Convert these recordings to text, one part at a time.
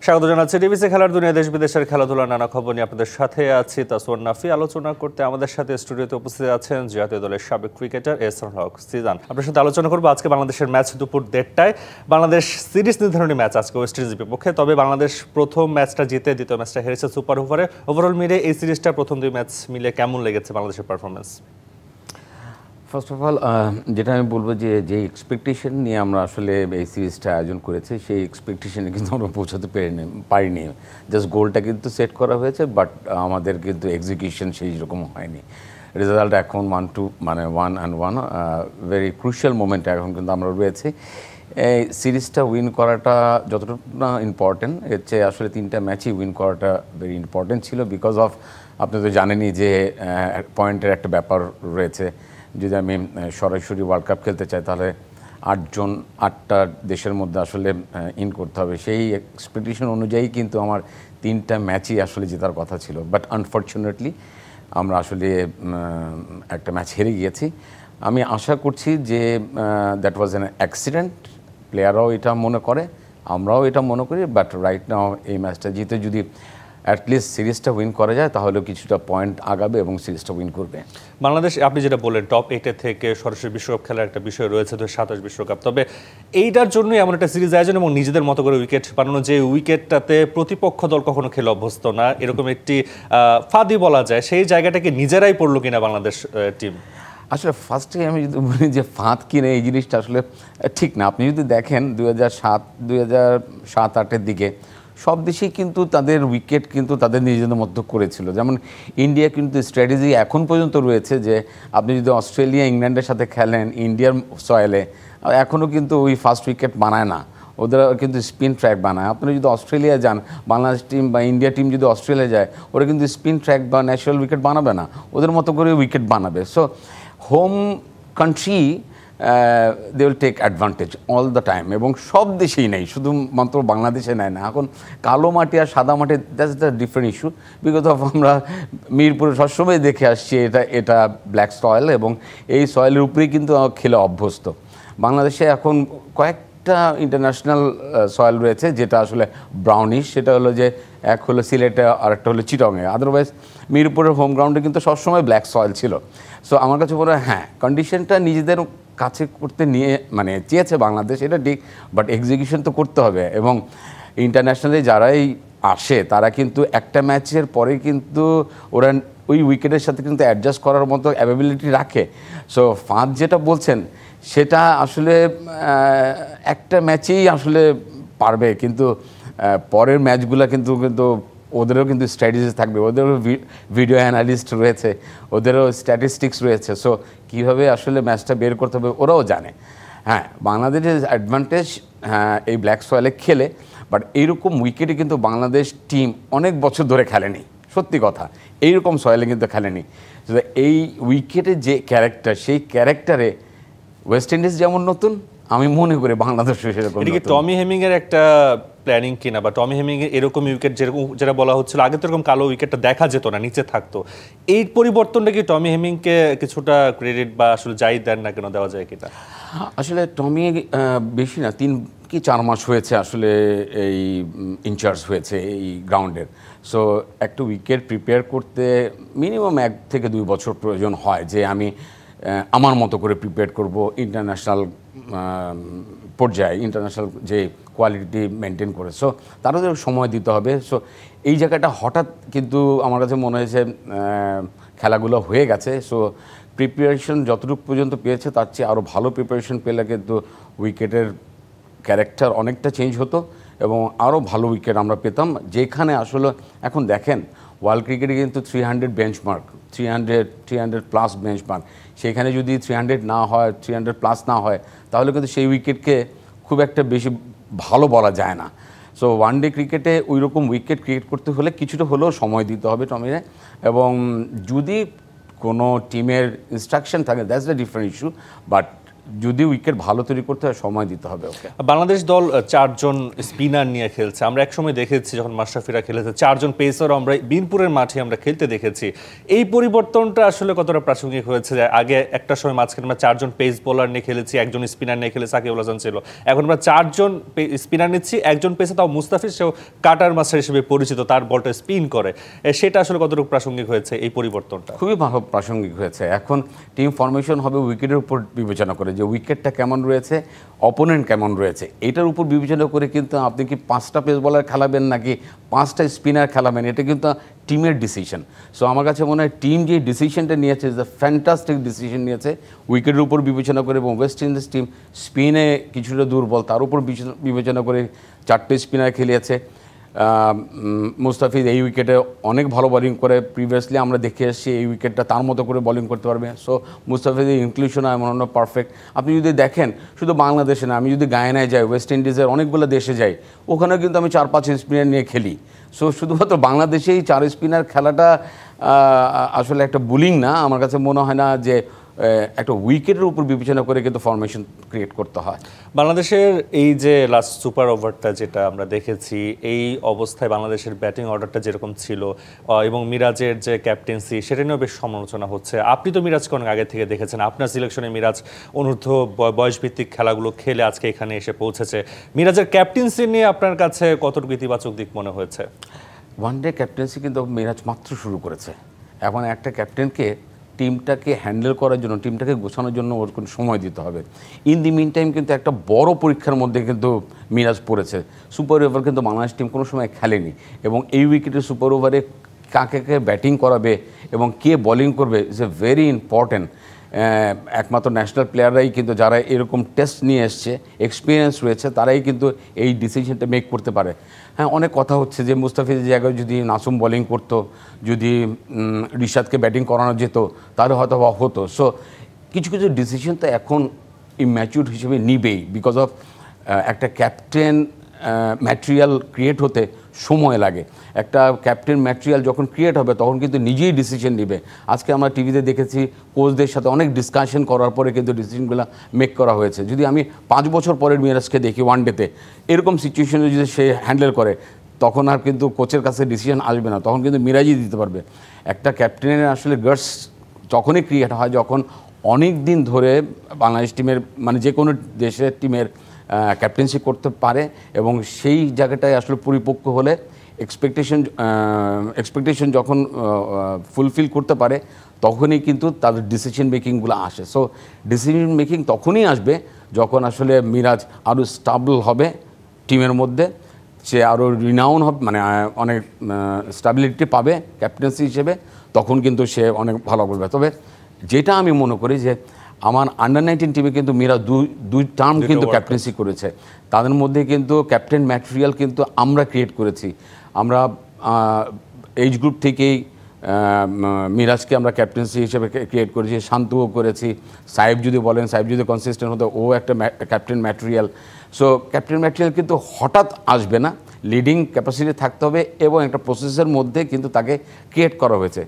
স্বাগত জানাচ্ছি ডিবিসি খেলার দুনিয়া দেশ বিদেশের খেলাধুলার নানা খবর নিয়ে আপনাদের সাথে আছি তাসওয়ার নাফি। আলোচনা করতে আমাদের সাথে স্টুডিওতে উপস্থিত আছেন জাতীয় দলের সাবেক ক্রিকেটার এহসানুল হক সিজান। আপনার সাথে আলোচনা করবো আজকে বাংলাদেশের ম্যাচ দুপুর 1:30টায়। বাংলাদেশ সিরিজ নির্ধারণী ম্যাচ আজকে ওয়েস্ট ইন্ডিজের বিপক্ষে। তবে বাংলাদেশ প্রথম ম্যাচটা জিতে দ্বিতীয় ম্যাচটা হেরেছে সুপার ওভারে। ওভারঅল মিলে এই সিরিজটা প্রথম দুই ম্যাচ মিলে কেমন লেগেছে বাংলাদেশের পারফরমেন্স? ফার্স্ট অফ অল যেটা আমি বলবো যে এক্সপেকটেশন নিয়ে আমরা আসলে এই সিরিজটা আয়োজন করেছি সেই এক্সপেকটেশনে কিন্তু আমরা পৌঁছাতে পারিনি। জাস্ট গোলটা কিন্তু সেট করা হয়েছে, বাট আমাদের কিন্তু এক্সিকিউশন সেই রকম হয়নি। রেজাল্ট এখন 1-1 ভেরি ক্রুশিয়াল মোমেন্ট এখন কিন্তু আমরা রয়েছি। এই সিরিজটা উইন করাটা যতটুকু না ইম্পর্টেন্ট, এর চেয়ে আসলে তিনটা ম্যাচই উইন করাটা ভেরি ইম্পর্টেন্ট ছিল। বিকজ অফ আপনি তো জানেনই যে পয়েন্টের একটা ব্যাপার রয়েছে। যদি আমি সরাসরি ওয়ার্ল্ড কাপ খেলতে চাই তাহলে 8টা দেশের মধ্যে আসলে ইন করতে হবে। সেই এক্সপেকটেশন অনুযায়ী কিন্তু আমার তিনটা ম্যাচই আসলে জেতার কথা ছিল, বাট আনফর্চুনেটলি আমরা আসলে একটা ম্যাচ হেরে গিয়েছি। আমি আশা করছি যে দ্যাট ওয়াজ অ্যান অ্যাক্সিডেন্ট। প্লেয়াররাও এটা মনে করে, আমরাও এটা মনে করি, বাট রাইট নাও এই ম্যাচটা জিতে যদি অ্যাটলিস্ট সিরিজটা উইন করা যায় তাহলেও কিছুটা পয়েন্ট আগাবে এবং সিরিজটা উইন করবে বাংলাদেশ। আপনি যেটা বললেন টপ 8 থেকে সরাসরি বিশ্বকাপ খেলার একটা বিষয় রয়েছে 2027 বিশ্বকাপ। তবে এইটার জন্যই এমন একটা সিরিজ আয়োজন এবং নিজেদের মতো করে উইকেট বানানো, যে উইকেটটাতে প্রতিপক্ষ দল কখনো খেলে অভ্যস্ত না, এরকম একটি ফাঁদি বলা যায়, সেই জায়গাটাকে নিজেরাই পড়লো কিনা বাংলাদেশ টিম? আসলে ফার্স্টে আমি যদি বলি যে ফাঁদ কিনে এই জিনিসটা আসলে ঠিক না। আপনি যদি দেখেন 2007-2008-এর দিকে সব দেশেই কিন্তু তাদের উইকেট কিন্তু তাদের নিজেদের মতো করেছিল। যেমন ইন্ডিয়া কিন্তু স্ট্র্যাটেজি এখন পর্যন্ত রয়েছে যে আপনি যদি অস্ট্রেলিয়া ইংল্যান্ডের সাথে খেলেন ইন্ডিয়ার সয়েলে, এখনও কিন্তু ওই ফার্স্ট উইকেট বানায় না, ওদের কিন্তু স্পিন ট্র্যাক বানায়। আপনি যদি অস্ট্রেলিয়া যান, বাংলাদেশ টিম বা ইন্ডিয়া টিম যদি অস্ট্রেলিয়া যায়, ওরা কিন্তু স্পিন ট্র্যাক বা ন্যাচারাল উইকেট বানাবে না, ওদের মতো করে উইকেট বানাবে। So home country they will take advantage all the time, এবং সব দেশেই নেই, শুধুমাত্র বাংলাদেশে নেয় না। এখন কালো মাটি আর সাদা মাটি that's the different issue. Because of আমরা মিরপুরে সবসময় দেখে আসছি এটা ব্ল্যাক সয়েল, এবং এই সয়েলের উপরেই কিন্তু খেলে অভ্যস্ত। বাংলাদেশে এখন কয়েকটা ইন্টারন্যাশনাল সয়েল রয়েছে যেটা আসলে ব্রাউনিশ, সেটা হলো যে এক হলো সিলেটে আর একটা হলো চিটংয়ে। আদারওয়াইজ মিরপুরের হোম গ্রাউন্ডে কিন্তু সবসময় ব্ল্যাক সয়েল ছিল। সো আমার কাছে মনে হয় হ্যাঁ, কন্ডিশনটা নিজেদের কাছে করতে নিয়ে চেয়েছে বাংলাদেশ, এটা ঠিক, বাট এক্সিকিউশন তো করতে হবে। এবং ইন্টারন্যাশনালি যারাই আসে তারা কিন্তু একটা ম্যাচের পরে কিন্তু ওরা ওই উইকেটের সাথে কিন্তু অ্যাডজাস্ট করার মতো অ্যাভেবিলিটি রাখে। সো ফাঁদ যেটা বলছেন সেটা আসলে একটা ম্যাচেই আসলে পারবে, কিন্তু পরের ম্যাচগুলো কিন্তু ওদেরও কিন্তু স্ট্র্যাটেজি থাকবে, ওদেরও ভিডিও অ্যানালিস্ট রয়েছে, ওদেরও স্ট্যাটিস্টিক্স রয়েছে। সো কীভাবে আসলে ম্যাচটা বের করতে হবে ওরাও জানে। হ্যাঁ, বাংলাদেশের অ্যাডভান্টেজ এই ব্ল্যাক সয়েলে খেলে, বাট এইরকম উইকেটে কিন্তু বাংলাদেশ টিম অনেক বছর ধরে খেলেনি, সত্যি কথা, এইরকম সয়েলে কিন্তু খেলেনি। এই উইকেটের যে ক্যারেক্টার, সেই ক্যারেক্টারে ওয়েস্ট ইন্ডিজ যেমন নতুন, আমি মনে করি বাংলাদেশও সেরকম। এটা কি টমি হেমিং এর একটা প্ল্যানিং কিনা, বা টমি হেমিং এর এরকম উইকেট যেটা বলা হচ্ছিল আগে তো এরকম কালো উইকেটটা দেখা যেত না, নিচে থাকতো, এই পরিবর্তনটা কি টমি হেমিংকে কিছুটা ক্রেডিট বা আসলে যাই দেন না কেন দেওয়া যায় কিনা? আসলে টমি বেশি না 3 কি 4 মাস হয়েছে আসলে এই ইনচার্জ হয়েছে এই গ্রাউন্ডের। সো একটা উইকেট প্রিপেয়ার করতে মিনিমাম 1 থেকে 2 বছর প্রয়োজন হয়, যে আমি আমার মতো করে প্রিপেয়ার করব ইন্টারন্যাশনাল পর্যায়ে, ইন্টারন্যাশনাল যে কোয়ালিটি মেনটেন করে। সো তাদেরও সময় দিতে হবে। সো এই জায়গাটা হঠাৎ কিন্তু আমার কাছে মনে হয়েছে খেলাগুলো হয়ে গেছে। সো প্রিপারেশন যতটুকু পর্যন্ত পেয়েছে তার চেয়ে আরও ভালো প্রিপারেশন পেলে কিন্তু উইকেটের ক্যারেক্টার অনেকটা চেঞ্জ হতো এবং আরও ভালো উইকেট আমরা পেতাম। যেখানে আসলে এখন দেখেন ওয়ার্ল্ড ক্রিকেটে কিন্তু 300 বেঞ্চমার্ক, 300 প্লাস বেঞ্চমার্ক, সেখানে যদি 300 না হয়, 300 প্লাস না হয়, তাহলে কিন্তু সেই উইকেটকে খুব একটা বেশি ভালো বলা যায় না। সো ওয়ান ডে ক্রিকেটে ওই রকম উইকেট ক্রিয়েট করতে হলে কিছুটা হলেও সময় দিতে হবে টমিরে, এবং যদি কোনো টিমের ইনস্ট্রাকশন থাকে that's the different issue. But যদি উইকেট ভালো তৈরি করতে হয় সময় দিতে হবে ওকে। বাংলাদেশ দল 4 জন স্পিনার নিয়ে খেলছে। আমরা একসময় দেখেছি যখন মাশরাফিরা খেলেছে 4 জন পেসারও আমরা বিনপুরের মাঠে আমরা খেলতে দেখেছি। এই পরিবর্তনটা আসলে কতটা প্রাসঙ্গিক হয়েছে? যে আগে একটা সময় মাঝখানে আমরা 4 জন পেস বোলার নিয়ে খেলেছি, একজন স্পিনার নিয়ে খেলেছে, সাকিবুল হাসান ছিল। এখন আমরা 4 জন স্পিনার নিচ্ছি, একজন পেসার, তাও মুস্তাফিজ, সেও কাটার মাস্টার হিসেবে পরিচিত, তার বলটা স্পিন করে। সেটা আসলে কতটুকু প্রাসঙ্গিক হয়েছে এই পরিবর্তনটা? খুবই ভালো প্রাসঙ্গিক হয়েছে। এখন টিম ফরমেশন হবে উইকেটের উপর বিবেচনা করে, যে উইকেটটা কেমন রয়েছে, অপোনেন্ট কেমন রয়েছে, এটার উপর বিবেচনা করে কিন্তু আপনি কি 5টা পেস বলার খেলাবেন নাকি 5টা স্পিনার খেলাবেন, এটা কিন্তু টিমের ডিসিশন। সো আমার কাছে মনে হয় টিম যে ডিসিশনটা নিয়েছে ইজ দ্য ফ্যান্টাস্টিক ডিসিশন নিয়েছে উইকেটের উপর বিবেচনা করে। এবং ওয়েস্ট ইন্ডিজ টিম স্পিনে কিছুটা দুর্বল, তার উপর বিবেচনা করে 4টে স্পিনার খেলিয়েছে। মুস্তাফিজ এই উইকেটে অনেক ভালো বোলিং করে, প্রিভিয়াসলি আমরা দেখে এসেছি এই উইকেটটা তার মতো করে বোলিং করতে পারবে। সো মুস্তাফিজের ইনক্লুশন আমার মনে হয় পারফেক্ট। আপনি যদি দেখেন শুধু বাংলাদেশে না, আমি যদি গায়ানায় যাই, ওয়েস্ট ইন্ডিজের অনেকগুলো দেশে যাই, ওখানে কিন্তু আমি 4-5 স্পিনার নিয়ে খেলি। সো শুধুমাত্র বাংলাদেশেই 4 স্পিনার খেলাটা আসলে একটা বোলিং না, আমার কাছে মনে হয় না যে একটা উইকেটের উপর বিবেচনা করে কিন্তু ফরমেশন ক্রিয়েট করতে হয়। বাংলাদেশের এই যে লাস্ট সুপার ওভারটা যেটা আমরা দেখেছি, এই অবস্থায় বাংলাদেশের ব্যাটিং অর্ডারটা যেরকম ছিল এবং মিরাজের যে ক্যাপ্টেন্সি, সেটা নিয়েও বেশ সমালোচনা হচ্ছে। আপনি তো মিরাজকে অনেক আগে থেকে দেখেছেন, আপনার সিলেকশনে মিরাজ অনূর্ধ্ব বয়সভিত্তিক খেলাগুলো খেলে আজকে এখানে এসে পৌঁছেছে। মিরাজের ক্যাপ্টেন্সি নিয়ে আপনার কাছে কতটুকু ইতিবাচক দিক মনে হয়েছে? ওয়ানডে ক্যাপ্টেন্সি কিন্তু মিরাজ মাত্র শুরু করেছে। এখন একটা ক্যাপ্টেনকে টিমটাকে হ্যান্ডেল করার জন্য, টিমটাকে গোছানোর জন্য ওর কোনো সময় দিতে হবে। ইন দি মিন টাইম কিন্তু একটা বড় পরীক্ষার মধ্যে কিন্তু মিরাজ পড়েছে। সুপার ওভার কিন্তু বাংলাদেশ টিম কোনো সময় খেলেনি, এবং এই উইকেটে সুপার ওভারে কাকে কে ব্যাটিং করাবে এবং কে বোলিং করবে ইজ এ ভেরি ইম্পর্ট্যান্ট। একমাত্র ন্যাশনাল প্লেয়াররাই কিন্তু, যারা এরকম টেস্ট নিয়ে এসছে, এক্সপিরিয়েন্স রয়েছে, তারাই কিন্তু এই ডিসিশনটা মেক করতে পারে। হ্যাঁ, অনেক কথা হচ্ছে যে মুস্তাফিজের জায়গায় যদি নাসুম বোলিং করতো, যদি রিশাদকে ব্যাটিং করানো যেত, তাহলে হয়তো হতো। সো কিছু কিছু ডিসিশন তো এখন ইম্যাচিউর হিসেবে নিবেই, বিকজ অফ একটা ক্যাপ্টেন ম্যাটেরিয়াল ক্রিয়েট হতে সময় লাগে। একটা ক্যাপ্টেন ম্যাটেরিয়াল যখন ক্রিয়েট হবে তখন কিন্তু নিজেই ডিসিশন নেবে। আজকে আমরা টিভিতে দেখেছি কোচদের সাথে অনেক ডিসকাশন করার পরে কিন্তু ডিসিশনগুলো মেক করা হয়েছে। যদি আমি 5 বছর পরের মিরাজকে দেখি ওয়ানডেতে, এরকম সিচুয়েশনে যদি সে হ্যান্ডেল করে, তখন আর কিন্তু কোচের কাছে ডিসিশন আসবে না, তখন কিন্তু মিরাজই দিতে পারবে। একটা ক্যাপ্টেনের আসলে গার্ডস যখনই ক্রিয়েট হয়, যখন অনেক দিন ধরে বাংলাদেশ টিমের, মানে যে কোনো দেশের টিমের ক্যাপ্টেন্সি করতে পারে, এবং সেই জায়গাটায় আসলে পরিপক্ক হলে এক্সপেকটেশন যখন ফুলফিল করতে পারে, তখনই কিন্তু তাদের ডিসিশন মেকিংগুলো আসে। সো ডিসিশন মেকিং তখনই আসবে যখন আসলে মিরাজ আরও স্টাবল হবে টিমের মধ্যে, সে আরও রিনাউন হবে, মানে অনেক স্টাবিলিটি পাবে ক্যাপ্টেন্সি হিসেবে, তখন কিন্তু সে অনেক ভালো করবে। তবে যেটা আমি মনে করি যে আমার আন্ডার-19 টিমে কিন্তু মিরাজ দুই টার্ম কিন্তু ক্যাপ্টেন্সি করেছে। তাদের মধ্যে কিন্তু ক্যাপ্টেন ম্যাটেরিয়াল কিন্তু আমরা ক্রিয়েট করেছি। আমরা এইজ গ্রুপ থেকেই মিরাজকে আমরা ক্যাপ্টেন্সি হিসেবে ক্রিয়েট করেছি, শান্তও করেছি। সাহেব যদি বলেন, সাহেব যদি কনসিস্টেন্ট হতো, ও একটা captain material. So captain material কিন্তু হঠাৎ আসবে না, লিডিং ক্যাপাসিটি থাকতে হবে, এবং একটা প্রসেসের মধ্যে কিন্তু তাকে ক্রিয়েট করা হয়েছে,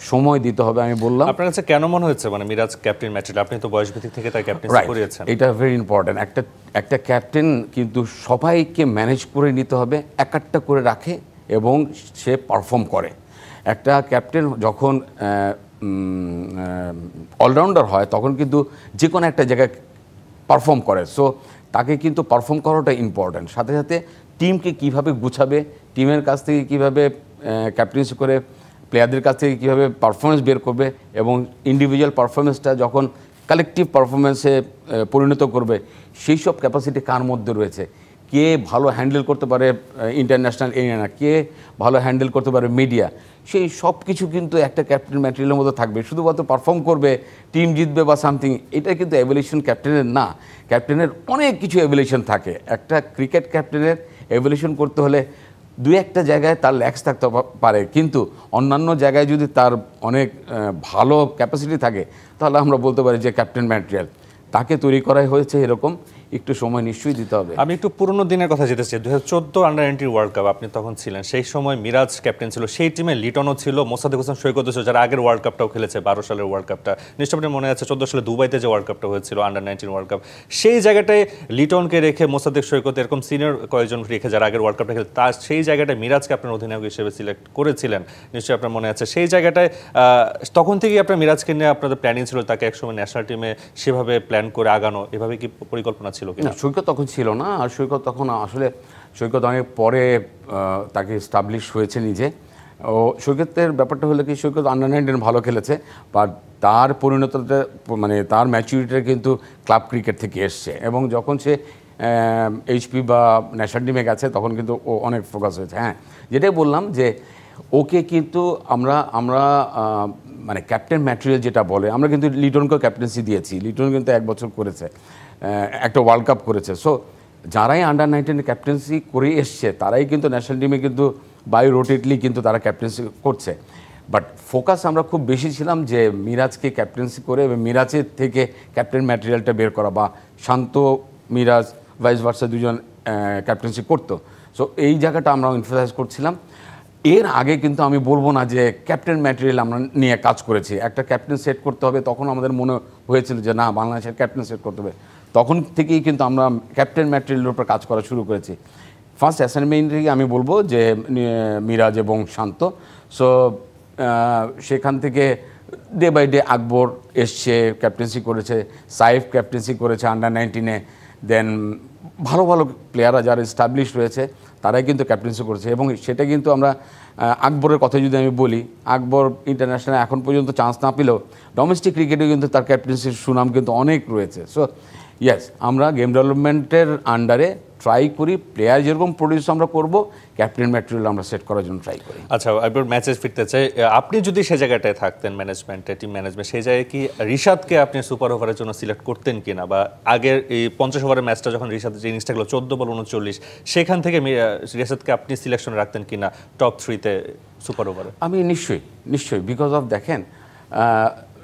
সময় দিতে হবে। আমি বললাম, আপনার কাছে কেন মনে হচ্ছে মানে মিরাজ ক্যাপ্টেন ম্যাটেরিয়াল? আপনি তো বয়সভিত্তিক থেকে তার ক্যাপ্টেন্সি করিয়েছেন। এটা ভেরি ইম্পর্ট্যান্ট। একটা ক্যাপ্টেন কিন্তু সবাইকে ম্যানেজ করে নিতে হবে, একটা করে রাখে এবং সে পারফর্ম করে। একটা ক্যাপ্টেন যখন অলরাউন্ডার হয়, তখন কিন্তু যে কোনো একটা জায়গায় পারফর্ম করে। সো তাকে কিন্তু পারফর্ম করাটা ইম্পর্ট্যান্ট। সাথে সাথে টিমকে কীভাবে গুছাবে, টিমের কাছ থেকে কীভাবে ক্যাপ্টেন্সি করে প্লেয়ারদের কাছ থেকে কীভাবে পারফরমেন্স বের করবে, এবং ইন্ডিভিজুয়াল পারফরমেন্সটা যখন কালেকটিভ পারফরমেন্সে পরিণত করবে, সেই সব ক্যাপাসিটি কার মধ্যে রয়েছে। কে ভালো হ্যান্ডেল করতে পারে ইন্টারন্যাশনাল এরিয়া, কে ভালো হ্যান্ডেল করতে পারে মিডিয়া, সেই সব কিছু কিন্তু একটা ক্যাপ্টেন ম্যাটেরিয়ালের মধ্যে থাকবে। শুধুমাত্র পারফর্ম করবে, টিম জিতবে বা সামথিং, এটা কিন্তু এভলিউশন ক্যাপ্টেনের না। ক্যাপ্টেনের অনেক কিছু এভলিউশন থাকে। একটা ক্রিকেট ক্যাপ্টেনের এভলিউশন করতে হলে 2-1টা জায়গায় তার ল্যাক্স থাকতে পারে, কিন্তু অন্যান্য জায়গায় যদি তার অনেক ভালো ক্যাপাসিটি থাকে, তাহলে আমরা বলতে পারি যে ক্যাপ্টেন ম্যাটেরিয়াল। তাকে তৈরি করাই হয়েছে এরকম, একটু সময় নিশ্চয়ই দিতে হবে। আমি একটু পুরনো দিনের কথা যেতে চাই, 2014 আন্ডার-19 ওয়ার্ল্ড কাপ আপনি তখন ছিলেন, সেই সময় মিরাজ ক্যাপ্টেন ছিল, সেই টিমে লিটনও ছিল, মোসাদ্দেক হোসেন সৈকতও ছিল, যারা আগের ওয়ার্ল্ড কাপটাও খেলেছে 12 সালের ওয়ার্ল্ড কাপটা নিশ্চয়ই আপনার মনে আছে, 14 সালে দুবাইতে যে ওয়ার্ল্ড কাপটা হয়েছিল আন্ডার-19 ওয়ার্ল্ড কাপ, সেই জায়গাটায় লিটনকে রেখে মোসাদ্দেক সৈকত এরকম সিনিয়র কয়েকজন রেখে যারা আগের ওয়ার্ল্ড কাপটা খেলে, তার সেই জায়গাটায় মিরাজকে আপনার অধিনায়ক হিসেবে সিলেক্ট করেছিলেন, নিশ্চয়ই আপনার মনে আছে। সেই জায়গাটায় তখন থেকেই আপনার মিরাজকে নিয়ে আপনাদের প্ল্যানিং ছিল তাকে একসময় ন্যাশনাল টিমে সেভাবে প্ল্যান করে আগানো, এভাবে কি পরিকল্পনা ছিল কিনা? সৈকত তখন ছিল না, আর সৈকত তখন আসলে সৈকত অনেক পরে তাকে স্টাবলিশ হয়েছে নিজে। ও সৈকতের ব্যাপারটা হলো কি, সৈকত আন্ডার-19 ভালো খেলেছে, বাট তার পরিণতটা মানে তার ম্যাচুরিটিটা কিন্তু ক্লাব ক্রিকেট থেকে এসছে, এবং যখন সে এইচপি বা ন্যাশনাল টিমে গেছে তখন কিন্তু ও অনেক ফোকাস হয়েছে। হ্যাঁ, যেটাই বললাম যে ওকে কিন্তু আমরা মানে ক্যাপ্টেন ম্যাটেরিয়াল যেটা বলে, আমরা কিন্তু লিটনকেও ক্যাপ্টেন্সি দিয়েছি, লিটন কিন্তু 1 বছর করেছে, একটা ওয়ার্ল্ড কাপ করেছে। সো যারাই আন্ডার-19 ক্যাপ্টেন্সি করে এসছে তারাই কিন্তু ন্যাশনাল টিমে কিন্তু বাই রোটেটলি কিন্তু তারা ক্যাপ্টেন্সি করছে। বাট ফোকাস আমরা খুব বেশি ছিলাম যে মিরাজকে ক্যাপ্টেন্সি করে এবং মিরাজের থেকে ক্যাপ্টেন ম্যাটেরিয়ালটা বের করা, বা শান্ত মিরাজ ভাইস ভার্সা দুজন ক্যাপ্টেন্সি করতো। সো এই জায়গাটা আমরা এমফাসাইজ করছিলাম। এর আগে কিন্তু আমি বলবো না যে ক্যাপ্টেন ম্যাটেরিয়াল আমরা নিয়ে কাজ করেছি, একটা ক্যাপ্টেন সেট করতে হবে, তখন আমাদের মনে হয়েছিল যে না, বাংলাদেশের ক্যাপ্টেন সেট করতে হবে, তখন থেকেই কিন্তু আমরা ক্যাপ্টেন ম্যাটেরিয়ালের উপর কাজ করা শুরু করেছি। ফার্স্ট অ্যাসাইনমেন্টই আমি বলবো যে মিরাজ এবং শান্ত। সো সেখান থেকে ডে বাই ডে আকবর এসছে, ক্যাপ্টেন্সি করেছে, সাইফ ক্যাপ্টেন্সি করেছে আন্ডার-19-এ, দেন ভালো ভালো প্লেয়াররা যারা এস্টাবলিশ রয়েছে তারাই কিন্তু ক্যাপ্টেন্সি করেছে। এবং সেটা কিন্তু আমরা আকবরের কথা যদি আমি বলি, আকবর ইন্টারন্যাশনাল এখন পর্যন্ত চান্স না পেলেও ডোমেস্টিক ক্রিকেটে কিন্তু তার ক্যাপ্টেন্সির সুনাম কিন্তু অনেক রয়েছে। সো ইয়েস, আমরা গেম ডেভেলপমেন্টের আন্ডারে ট্রাই করি, প্লেয়ার যেরকম প্রডিউস আমরা করব, ক্যাপ্টেন ম্যাটেরিয়াল আমরা সেট করার জন্য ট্রাই করি। আচ্ছা, একবার ম্যাচে ফিরতে চাই, আপনি যদি সেই জায়গাটায় থাকতেন ম্যানেজমেন্টে, টিম ম্যানেজমেন্ট, সেই জায়গায় কি রিশাদকে আপনি সুপার ওভারের জন্য সিলেক্ট করতেন কিনা, বা আগের এই 50 ওভারের ম্যাচটা যখন রিশাদের যে ইনিংসটা গেলো 14 বল 39, সেখান থেকে রিশাদকে আপনি সিলেকশনে রাখতেন কিনা টপ 3-তে সুপার ওভারে? আমি নিশ্চয়ই বিকজ অফ দেখেন,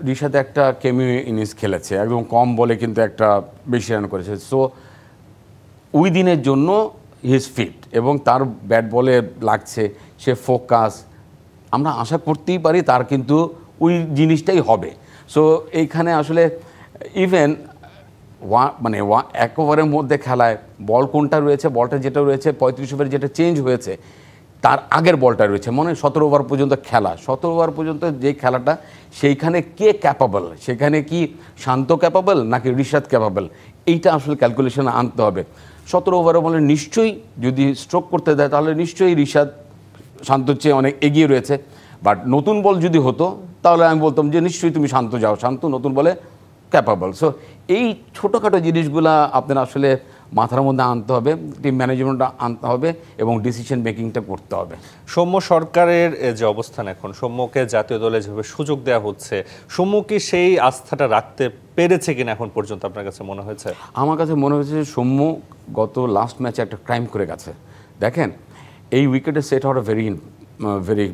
রিশাদ একটা কেমিও ইনিংস খেলেছে, একদম কম বলে কিন্তু একটা বেশি রান করেছে। সো ওই দিনের জন্য হিজ ফিট এবং তার ব্যাট বলে লাগছে, সে ফোকাস, আমরা আশা করতেই পারি তার কিন্তু ওই জিনিসটাই হবে। সো এইখানে আসলে ইভেন মানে 1 ওভারের মধ্যে খেলায় বল কোনটা রয়েছে, বলটা যেটা রয়েছে 35 ওভারে যেটা চেঞ্জ হয়েছে তার আগের বলটা রয়েছে, মনে 17 ওভার পর্যন্ত খেলা, 17 ওভার পর্যন্ত যে খেলাটা, সেইখানে কে ক্যাপাবল, সেখানে কি শান্ত ক্যাপাবল নাকি রিশাদ ক্যাপাবল, এইটা আসলে ক্যালকুলেশনে আনতে হবে। 17 ওভারে বলে নিশ্চয়ই যদি স্ট্রোক করতে দেয় তাহলে নিশ্চয়ই রিশাদ শান্তর চেয়ে অনেক এগিয়ে রয়েছে। বাট নতুন বল যদি হতো তাহলে আমি বলতাম যে নিশ্চয়ই তুমি শান্ত যাও, শান্ত নতুন বলে ক্যাপাবল। সো এই ছোটোখাটো জিনিসগুলা আপনার আসলে মাথার মধ্যে আনতে হবে, টিম ম্যানেজমেন্টটা আনতে হবে এবং ডিসিশন মেকিংটা করতে হবে। সৌম্য সরকারের যে অবস্থান, এখন সৌম্যকে জাতীয় দলে যেভাবে সুযোগ দেওয়া হচ্ছে, সৌম্য কি সেই আস্থাটা রাখতে পেরেছে কিনা এখন পর্যন্ত আপনার কাছে মনে হয়েছে? আমার কাছে মনে হয়েছে যে সৌম্য গত লাস্ট ম্যাচে একটা ক্রাইম করে গেছে। দেখেন, এই উইকেটে সেট হওয়াটা ভেরি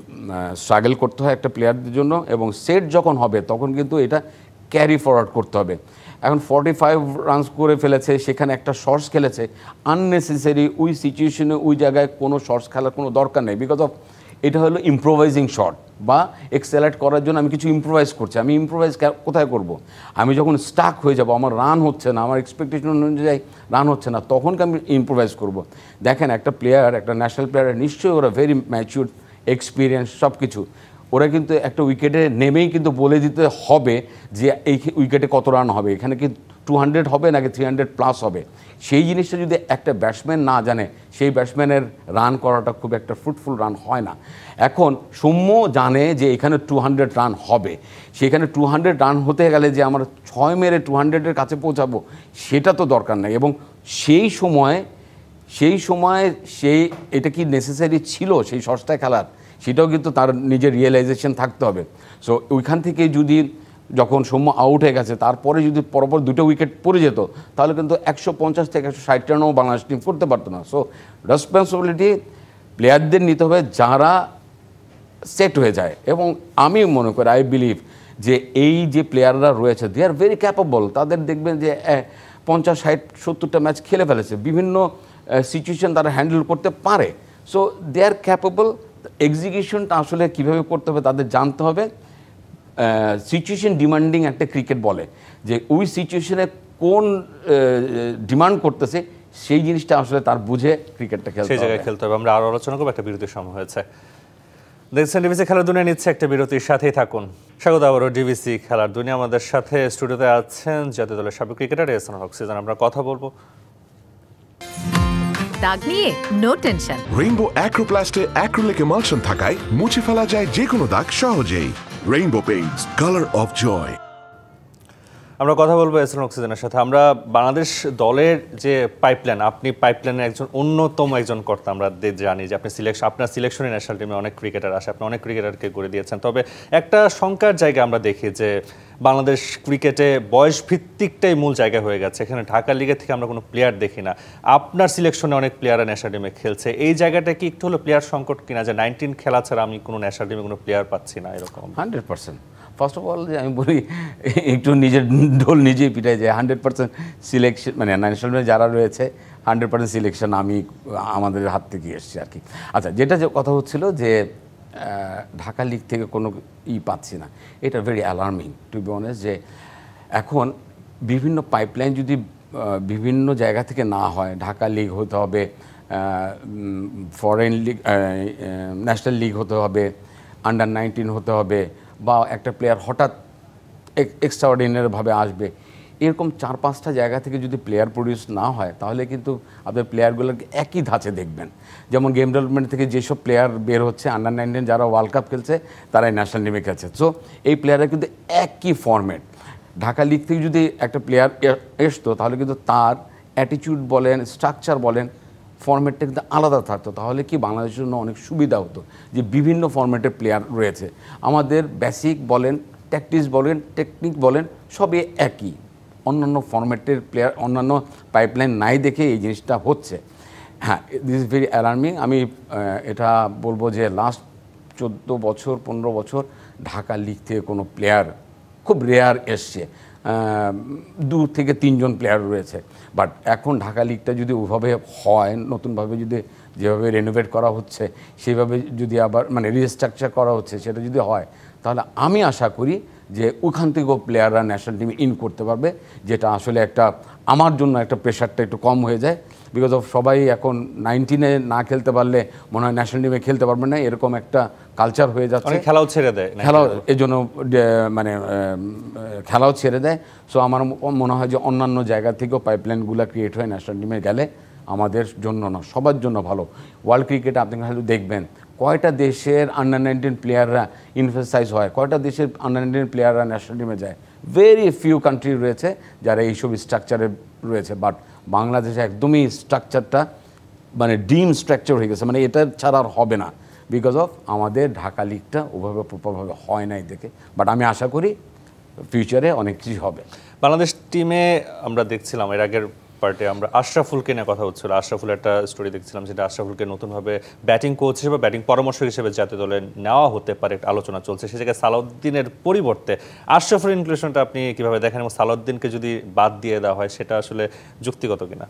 স্ট্রাগল করতে হয় একটা প্লেয়ারদের জন্য, এবং সেট যখন হবে তখন কিন্তু এটা ক্যারি ফরওয়ার্ড করতে হবে। এখন 45 রানস করে ফেলেছে, সেখানে একটা শর্টস খেলেছে আননেসেসারি, ওই সিচুয়েশনে ওই জায়গায় কোনো শর্টস খেলার কোনো দরকার নেই, বিকজ অফ এটা হলো ইম্প্রোভাইজিং শট বা এক্সেলাইট করার জন্য আমি কিছু ইম্প্রোভাইজ করছি। আমি ইম্প্রোভাইজ কোথায় করব? আমি যখন স্টাক হয়ে যাব, আমার রান হচ্ছে না, আমার এক্সপেকটেশন অনুযায়ী রান হচ্ছে না, তখনকে আমি ইম্প্রোভাইজ করব। দেখেন, একটা প্লেয়ার, একটা ন্যাশনাল প্লেয়ার নিশ্চয়ই ওরা ভেরি ম্যাচিউর, এক্সপিরিয়েন্স সব কিছু, ওরা কিন্তু একটা উইকেটে নেমেই কিন্তু বলে দিতে হবে যে এই উইকেটে কত রান হবে, এখানে কি 200 হবে নাকি 300+ হবে। সেই জিনিসটা যদি একটা ব্যাটসম্যান না জানে, সেই ব্যাটসম্যানের রান করাটা খুব একটা ফ্রুটফুল রান হয় না। এখন সৌম্য জানে যে এখানে 200 রান হবে, সেখানে 200 রান হতে গেলে যে আমরা 6 মেরে 200-এর কাছে পৌঁছাবো সেটা তো দরকার নেই। এবং সেই সময় এটা কি নেসেসারি ছিল সেই সস্তায় খেলার, সেটাও কিন্তু তার নিজের রিয়েলাইজেশন থাকতে হবে। সো ওইখান থেকে যদি যখন সৌম্য আউট হয়ে গেছে তারপরে যদি পরপর 2টো উইকেট পড়ে যেত তাহলে কিন্তু 150 থেকে 160 রানও বাংলাদেশ টিম করতে পারতো না। সো রেসপন্সিবিলিটি প্লেয়ারদের নিতে হবে যারা সেট হয়ে যায়। এবং আমি মনে করি, আই বিলিভ যে এই যে প্লেয়াররা রয়েছে দে আর ভেরি ক্যাপেবল। তাদের দেখবেন যে 50-60-70টা ম্যাচ খেলে ফেলেছে, বিভিন্ন সিচুয়েশন তারা হ্যান্ডেল করতে পারে। So they R capable. এক্সিকিউশনটা আসলে কীভাবে করতে হবে তাদের জানতে হবে। সিচুয়েশন ডিমান্ডিং একটা ক্রিকেট বলে, যে ওই সিচুয়েশনে কোন ডিমান্ড করতেছে সেই জিনিসটা আসলে তার বুঝে ক্রিকেটটা খেলতে হবে, সেই জায়গায় খেলতে হবে। আমরা আরও আলোচনা করবো, একটা বিরতির সময় হয়েছে। দেখছেন ডিবিসি খেলার দুনিয়া, নিচ্ছে একটা বিরতির সাথেই থাকুন। স্বাগত আবারও ডিবিসি খেলার দুনিয়া। আমাদের সাথে স্টুডিওতে আছেন জাতীয় দলের সাবেক ক্রিকেটার এহসানুল হক সিজন। আমরা কথা বলবো দাগ নিয়ে নো টেনশন। রেইনবো অ্যাক্রোপ্লাস্টে অ্যাক্রিলিক এমালশন থাকায় মুছে ফেলা যায় যে কোনো দাগ সহজেই। Rainbow Paints, colour of joy. আমরা কথা বলবো এহসানুল হক সিজনের সাথে। আমরা বাংলাদেশ দলের যে পাইপলাইন, আপনি পাইপলাইনের একজন অন্যতম একজন কর্তা। আমরা জানি যে আপনি আপনার সিলেকশনে ন্যাশনাল টিমে অনেক ক্রিকেটার আসে, আপনি অনেক ক্রিকেটারকে করে দিয়েছেন। তবে একটা শঙ্কার জায়গা আমরা দেখি যে বাংলাদেশ ক্রিকেটে বয়স ভিত্তিকটাই মূল জায়গা হয়ে গেছে। এখানে ঢাকা লিগের থেকে আমরা কোনো প্লেয়ার দেখি না। আপনার সিলেকশনে অনেক প্লেয়াররা ন্যাশনাল টিমে খেলছে, এই জায়গাটা কি একটু হলো প্লেয়ার সংকট কিনা, যে 19 খেলা ছাড়া আমি কোনো ন্যাশনাল টিমে কোনো প্লেয়ার পাচ্ছি না এরকম? 100%। ফার্স্ট অফ অল যে আমি বলি, একটু নিজের ঢোল নিজেই পিটাই, যে 100% সিলেকশন, মানে ন্যাশনাল টিমে যারা রয়েছে 100% সিলেকশন আমাদের হাত থেকে এসছে আর কি। আচ্ছা, যেটা যে কথা হচ্ছিল যে ঢাকা লিগ থেকে কোনো পাচ্ছি না, এটা very alarming to be honest. যে এখন বিভিন্ন পাইপলাইন যদি বিভিন্ন জায়গা থেকে না হয়, ঢাকা লিগ হতে হবে, ফরেন লিগ, ন্যাশনাল লিগ হতে হবে, আন্ডার 19 হতে হবে, বা একটা প্লেয়ার হঠাৎ এক্সট্রাঅর্ডিনারিভাবে আসবে, এরকম 4-5টা জায়গা থেকে যদি প্লেয়ার প্রডিউস না হয়, তাহলে কিন্তু আপনার প্লেয়ারগুলোকে একই ধাঁচে দেখবেন। যেমন গেম ডেভেলপমেন্ট থেকে যেসব প্লেয়ার বের হচ্ছে, আন্ডার 19 যারা ওয়ার্ল্ড কাপ খেলছে তারাই ন্যাশনাল টিমে খেলছে। সো এই প্লেয়াররা কিন্তু একই ফরম্যাট। ঢাকা লিগ থেকে যদি একটা প্লেয়ার আসতো, তাহলে কিন্তু তার অ্যাটিটিউড বলেন, স্ট্রাকচার বলেন, ফরম্যাটটা কিন্তু আলাদা থাকতো। তাহলে কি বাংলাদেশের জন্য অনেক সুবিধা হতো, যে বিভিন্ন ফরম্যাটের প্লেয়ার রয়েছে। আমাদের বেসিক বলেন, ট্যাকটিক্স বলেন, টেকনিক বলেন, সবই একই। অন্যান্য ফরম্যাটের প্লেয়ার, অন্যান্য পাইপলাইন নাই দেখে এই জিনিসটা হচ্ছে। হ্যাঁ, দিস ইজ ভেরি অ্যালার্মিং। আমি এটা বলবো যে লাস্ট 14 বছর 15 বছর ঢাকা লিগ থেকে কোনো প্লেয়ার খুব রেয়ার এসছে, 2 থেকে 3 জন প্লেয়ার রয়েছে। বাট এখন ঢাকা লিগটা যদি ওইভাবে হয়, নতুনভাবে যদি যেভাবে রেনোভেট করা হচ্ছে সেইভাবে যদি আবার মানে রিস্ট্রাকচার করা হচ্ছে, সেটা যদি হয়, তাহলে আমি আশা করি যে ওখান থেকেও প্লেয়াররা ন্যাশনাল টিমে ইন করতে পারবে, যেটা আসলে একটা আমার জন্য একটা প্রেশারটা একটু কম হয়ে যায়। বিকজ অফ সবাই এখন 19-এ না খেলতে পারলে মনে হয় ন্যাশনাল টিমে খেলতে পারবে না, এরকম একটা কালচার হয়ে যাচ্ছে। খেলাও ছেড়ে দেয়, খেলাও এই জন্য মানে খেলাও ছেড়ে দেয়। সো আমার মনে হয় যে অন্যান্য জায়গা থেকেও পাইপলাইনগুলো ক্রিয়েট হয় ন্যাশনাল টিমে গেলে আমাদের জন্য না, সবার জন্য ভালো। ওয়ার্ল্ড ক্রিকেটে আপনি খালি দেখবেন কয়টা দেশের আন্ডার 19 প্লেয়াররা ইনফেসাইজ হয়, কয়টা দেশের আন্ডার 19 প্লেয়াররা ন্যাশনাল টিমে যায়। ভেরি ফিউ কান্ট্রি রয়েছে যারা এইসব স্ট্রাকচারে রয়েছে। বাট বাংলাদেশে একদমই স্ট্রাকচারটা মানে ডিম স্ট্রাকচার হয়ে গেছে, মানে এটা ছাড়া আর হবে না, বিকজ অফ আমাদের ঢাকা লিগটা ওভাবে প্রপারভাবে হয় নাই দেখে। বাট আমি আশা করি ফিউচারে অনেক কিছু হবে। বাংলাদেশ টিমে আমরা দেখছিলাম এর আগের পার্টে আমরা আশরাফুলকে নিয়ে কথা হচ্ছিল। আশরাফুল একটা স্টোরি দেখছিলাম, যেটা আশরাফুলকে নতুনভাবে ব্যাটিং কোচ হিসেবে, ব্যাটিং পরামর্শক হিসেবে জাতীয় দলে নেওয়া হতে পারে, একটা আলোচনা চলছে। সেই জায়গায় সালাউদ্দিনের পরিবর্তে আশরাফুলের ইনক্লুশনটা আপনি কীভাবে দেখেন, এবং সালাউদ্দিনকে যদি বাদ দিয়ে দেওয়া হয় সেটা আসলে যুক্তিগত কিনা?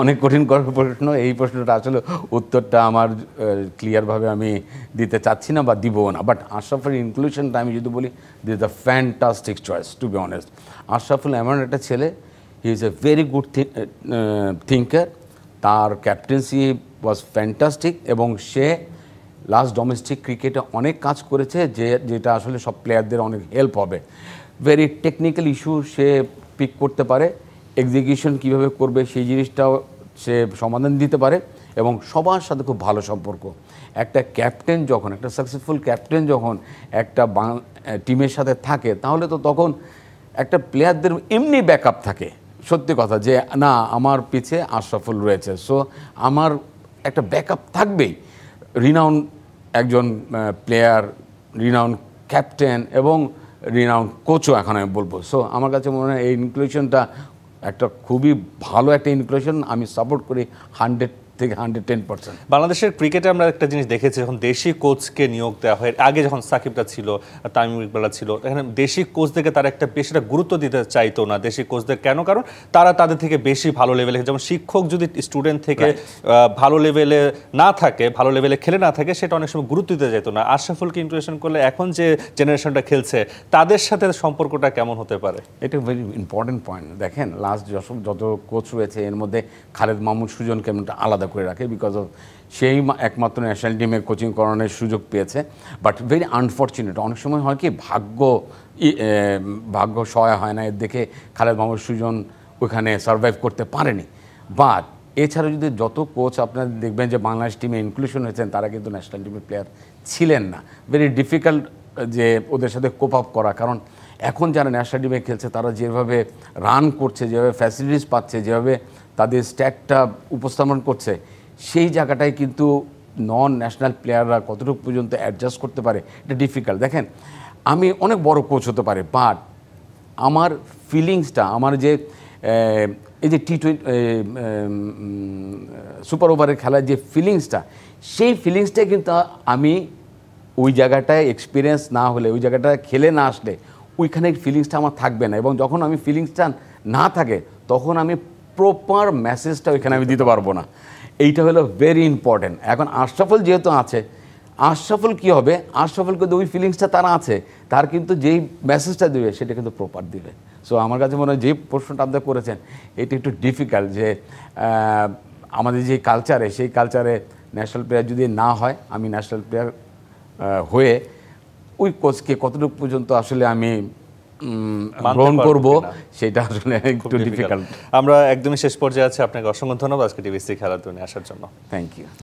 অনেক কঠিন প্রশ্ন। এই প্রশ্নটা আসলে উত্তরটা আমার ক্লিয়ারভাবে আমি দিতে চাচ্ছি না বা দিবও না। বাট আশরাফুল ইনক্লুশনটা আমি যদি বলি, this is the fantastic choice to be honest. Ashraful এমন একটা ছেলে, he is a very good thinker, তার ক্যাপ্টেন্সি ওয়াজ ফ্যান্টাস্টিক, এবং সে লাস্ট ডোমেস্টিক ক্রিকেটে অনেক কাজ করেছে, যেটা আসলে সব প্লেয়ারদের অনেক হেল্প হবে। ভেরি টেকনিক্যাল ইস্যু সে পিক করতে পারে, এক্সিকিউশন কীভাবে করবে সেই জিনিসটাও সে সমাধান দিতে পারে, এবং সবার সাথে খুব ভালো সম্পর্ক। একটা ক্যাপ্টেন যখন, একটা সাকসেসফুল ক্যাপ্টেন যখন একটা টিমের সাথে থাকে, তাহলে তো তখন একটা প্লেয়ারদের এমনি ব্যাকআপ থাকে। সত্যি কথা যে না, আমার পিছে আশরাফুল রয়েছে, সো আমার একটা ব্যাকআপ থাকবেই। রিনাউন একজন প্লেয়ার, রিনাউন ক্যাপ্টেন এবং রিনাউন কোচও এখন আমি বলবো। সো আমার কাছে মনে হয় এই ইনক্লুশনটা একটা খুবই ভালো একটা ইনক্লুশন। আমি সাপোর্ট করি থেকে 110%। বাংলাদেশের ক্রিকেটে আমরা একটা জিনিস দেখেছি, যখন দেশি কোচকে নিয়োগ দেওয়া হয়, আগে যখন সাকিবরা ছিল, তামিম ইকবালরা ছিল, এখানে দেশি কোচদেরকে তারা একটা বেশি গুরুত্ব দিতে চাইতো না দেশি কোচদের। কেন? কারণ তারা তাদের থেকে বেশি ভালো লেভেলে, যেমন শিক্ষক যদি স্টুডেন্ট থেকে ভালো লেভেলে না থাকে, ভালো লেভেলে খেলে না থাকে, সেটা অনেক সময় গুরুত্ব দিতে যেত না। আশরাফুলকে ইন্ট্রোডাকশন করলে এখন যে জেনারেশনটা খেলছে তাদের সাথে সম্পর্কটা কেমন হতে পারে? এটা ভেরি ইম্পর্টেন্ট পয়েন্ট। দেখেন লাস্ট যত কোচ রয়েছে এর মধ্যে খালেদ মাহমুদ সুজনকে আমি আলাদা করে রাখি, বিকজ অফ সেই একমাত্র ন্যাশনাল টিমে কোচিং করানোর সুযোগ পেয়েছে। বাট ভেরি আনফর্চুনেট, অনেক সময় হয় কি ভাগ্য সহায় হয় না, এর দেখে খালেদ মাহমুদ সুজন ওখানে সার্ভাইভ করতে পারেনি। বাট এছাড়া যদি যত কোচ আপনারা দেখবেন যে বাংলাদেশ টিমে ইনক্লুশন হয়েছেন, তারা কিন্তু ন্যাশনাল টিমের প্লেয়ার ছিলেন না। ভেরি ডিফিকাল্ট যে ওদের সাথে কোপ আপ করা, কারণ এখন যারা ন্যাশনাল টিমে খেলছে তারা যেভাবে রান করছে, যেভাবে ফ্যাসিলিটিস পাচ্ছে, যেভাবে তাদের স্ট্যাটটা উপস্থাপন করছে, সেই জায়গাটায় কিন্তু নন ন্যাশনাল প্লেয়াররা কতটুকু পর্যন্ত অ্যাডজাস্ট করতে পারে এটা ডিফিকাল্ট। দেখেন আমি অনেক বড় কোচ হতে পারে, বাট আমার ফিলিংসটা, আমার যে এই যে সুপার ওভারের খেলার যে ফিলিংসটা, সেই ফিলিংসটা কিন্তু আমি ওই জায়গাটায় এক্সপিরিয়েন্স না হলে, ওই জায়গাটায় খেলে না আসলে ওইখানে ফিলিংসটা আমার থাকবে না। এবং যখন আমি ফিলিংসটা না থাকে তখন আমি প্রপার মেসেজটা ওইখানে আমি দিতে পারবো না। এইটা হলো ভেরি ইম্পর্টেন্ট। এখন আশরাফুল যেহেতু আছে, আশরাফুল কী হবে, আশরাফুল কিন্তু ওই ফিলিংসটা তারা আছে, তার কিন্তু যেই মেসেজটা দেবে সেটা কিন্তু প্রপার দিবে। সো আমার কাছে মনে হয় যে প্রশ্নটা আপনারা করেছেন এটা একটু ডিফিকাল্ট, যে আমাদের যে কালচারে, সেই কালচারে ন্যাশনাল প্লেয়ার যদি না হয়, আমি ন্যাশনাল প্লেয়ার হয়ে ওই কোচকে কতটুকু পর্যন্ত আসলে আমি গ্রহণ করব, সেটা আসলে একটু ডিফিকাল্ট। আমরা একদমই শেষ পর্যায়ে আছি। আপনাকে অসংখ্য ধন্যবাদ আজকে টিভিসি খেলার দুনিয়ায় আসার জন্য। Thank you.